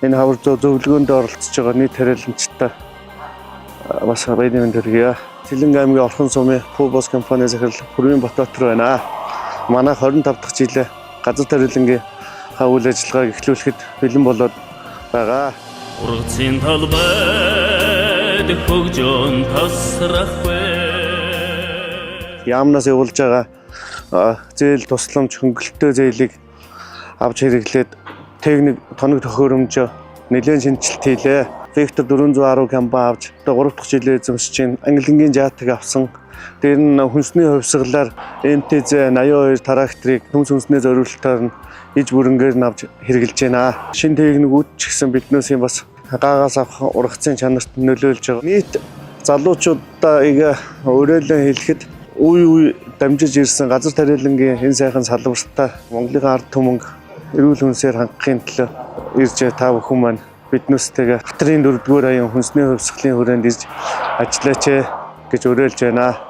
Энэ хавар зөвлөгөөнд оролцож байгаа нийт хариуламжтай бас баярын төргийа. Цэлэнг аймгийн Орхон сумын Пубос компани захирал Хүрмийн Батбаатар байна. Манай 25 дахь жилээ газар тариалангийн үйл ажиллагааг эхлүүлэхэд бэлэн болоод байгаа. Ургацын талбайд хөгжөөн тасрахгүй. Яамнаас явуулж байгаа зээл тусламж хөнгөлөлтөө зээлийг авч хэрэглээд техник тоног төхөөрөмжөө нэлээд шинжилт хийлээ. Вектор 410 камбан авч 3 дахь жилээ эзэмшиж чинь ангилангийн жаатаг авсан. Тэр нь хүнсний хувьсгалаар МТЗ 82 тракторыг төмс хүнснээ зориулалтаар нь иж бүрэнгээр нь авч хэрэгжилж байна. Шинэ техникүүд ч гэсэн биднээс бас гаагаас авах ургацын чанарт нөлөөлж байгаа. Нийт залуучуудаа уриалан хэлэхэд үе дамжиж ирсэн газар тариалангийн энэ сайхан салбартаа Монголын ард түмэн эрүүл хүнсээр хангахын төлөө ирж та бүхэн маань биднээстэйгээ Батрын 4-р аян хүнсний хувьсгалын хүрээнд ирж ажиллаач гэж уриалж байна.